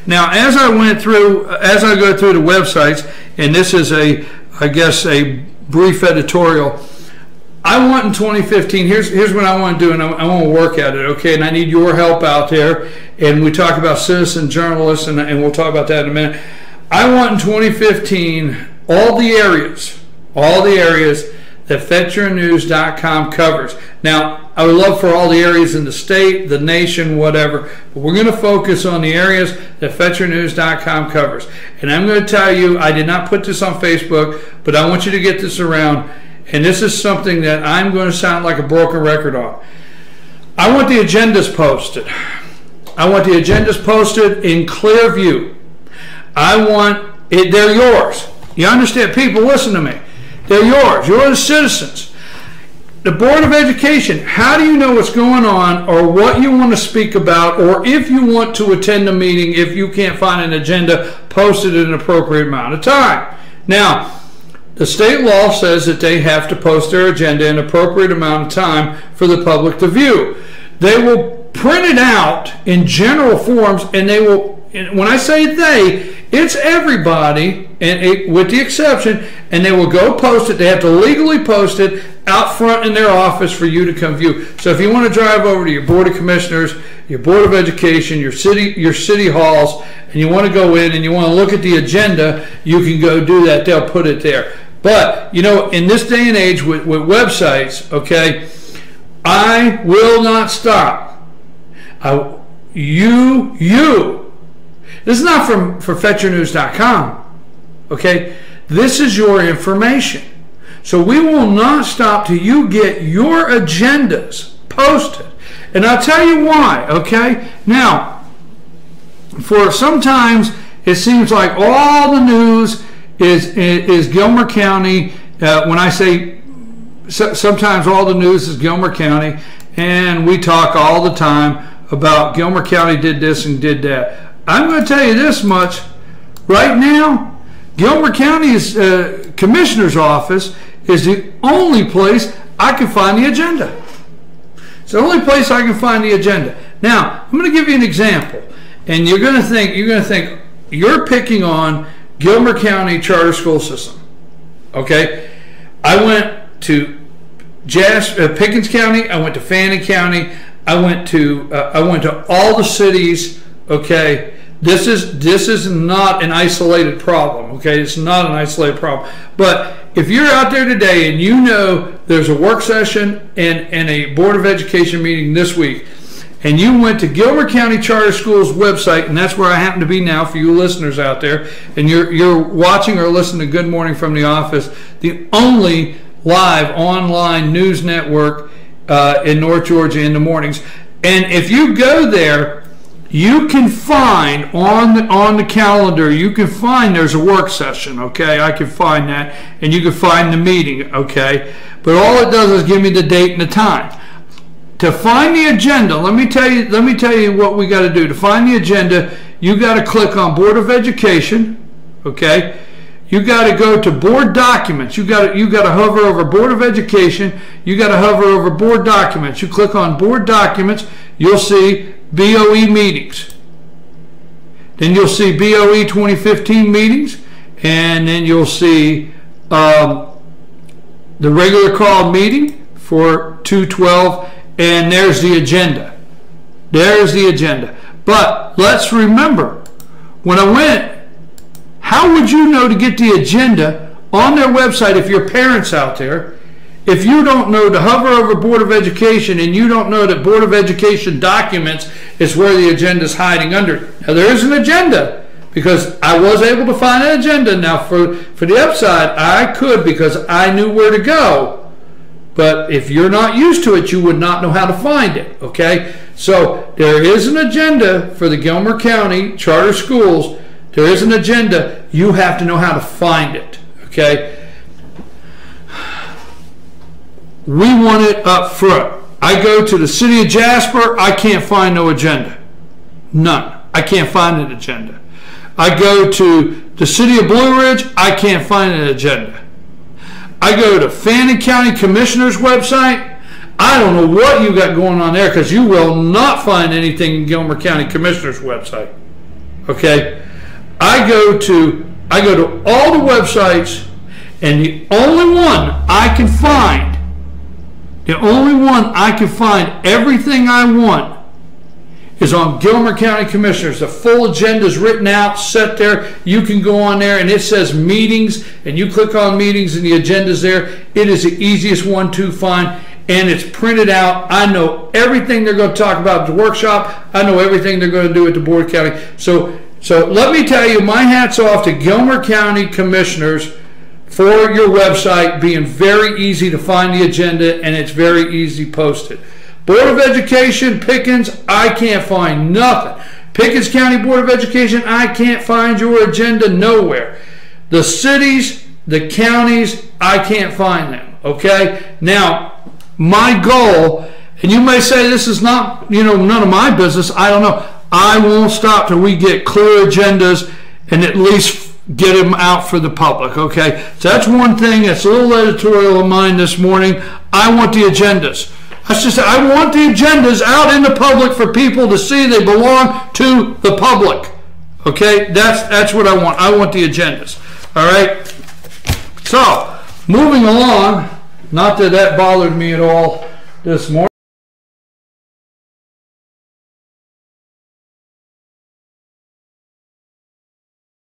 Now, as I go through the websites, and this is I guess a brief editorial, I want in 2015, here's what I want to do, and I want to work at it, okay? And I need your help out there. And we talk about citizen journalists, and we'll talk about that in a minute. I want in 2015 all the areas that FetcherNews.com covers. Now, I would love for all the areas in the state, the nation, whatever, but we're going to focus on the areas that FetcherNews.com covers. And I'm going to tell you, I did not put this on Facebook, but I want you to get this around, and this is something that I'm going to sound like a broken record on. I want the agendas posted. I want the agendas posted in clear view. I want it, they're yours. You understand? People, listen to me. They're yours. You're the citizens. The Board of Education, how do you know what's going on or what you want to speak about, or if you want to attend a meeting if you can't find an agenda posted in an appropriate amount of time? Now, the state law says that they have to post their agenda in an appropriate amount of time for the public to view. They will print it out in general forms, and they will, when I say they, it's everybody, and with the exception, and they will go post it. They have to legally post it out front in their office for you to come view. So if you want to drive over to your Board of Commissioners, your Board of Education, your city halls, and you want to go in and you want to look at the agenda, you can go do that. They'll put it there. But, you know, in this day and age with websites, okay, I will not stop. This is not for FetcherNews.com, okay? This is your information. So we will not stop till you get your agendas posted. And I'll tell you why, okay? Now, for sometimes it seems like all the news is Gilmer County. When I say sometimes all the news is Gilmer County, and we talk all the time about Gilmer County did this and did that. I'm going to tell you this much. Right now, Gilmer County's Commissioner's Office is the only place I can find the agenda. It's the only place I can find the agenda. Now, I'm going to give you an example, and you're going to think you're picking on Gilmer County Charter School System. Okay, I went to Pickens County. I went to Fannin County. I went to all the cities. Okay, this is not an isolated problem. Okay, it's not an isolated problem. But if you're out there today and you know there's a work session and a Board of Education meeting this week, and you went to Gilmer County Charter Schools website, and that's where I happen to be now for you listeners out there, and you're watching or listening to Good Morning from the Office, the only live online news network in North Georgia in the mornings. And if you go there, you can find on the calendar, you can find there's a work session, okay? I can find that, and you can find the meeting, okay? But all it does is give me the date and the time. To find the agenda, let me tell you what we got to do. To find the agenda, you got to click on Board of Education, okay? You got to go to Board Documents. You got to hover over Board of Education. You got to hover over Board Documents. You click on Board Documents, you'll see BOE meetings. Then you'll see BOE 2015 meetings, and then you'll see the regular call meeting for 2/12, and there's the agenda. There's the agenda. But let's remember, when I went, how would you know to get the agenda on their website if your parents out there? If you don't know to hover over Board of Education and you don't know that Board of Education documents is where the agenda is hiding under. Now there is an agenda because I was able to find an agenda. Now for the upside, I could because I knew where to go. But if you're not used to it, you would not know how to find it, okay? So there is an agenda for the Gilmer County Charter Schools. There is an agenda. You have to know how to find it, okay? We want it up front. I go to the city of Jasper, I can't find no agenda. None. I can't find an agenda. I go to the city of Blue Ridge, I can't find an agenda. I go to Fannin County Commissioner's website, I don't know what you got going on there because you will not find anything in Gilmer County Commissioner's website. Okay, I go to all the websites, and the only one I can find, everything I want is on Gilmer County Commissioners. The full agenda is written out, set there. You can go on there and it says meetings, and you click on meetings and the agenda's there. It is the easiest one to find, and it's printed out. I know everything they're going to talk about at the workshop. I know everything they're going to do at the Board of County. So let me tell you, my hat's off to Gilmer County Commissioners for your website being very easy to find the agenda, and it's very easy posted. Board of Education, Pickens, I can't find nothing. Pickens County Board of Education, I can't find your agenda nowhere. The cities, the counties, I can't find them. Okay? Now, my goal, and you may say this is not, none of my business, I don't know. I won't stop till we get clear agendas and at least get them out for the public, okay? So that's one thing. That's a little editorial of mine this morning. I want the agendas. I want the agendas out in the public for people to see they belong to the public, okay? That's what I want. I want the agendas, all right? So, moving along, not that bothered me at all this morning.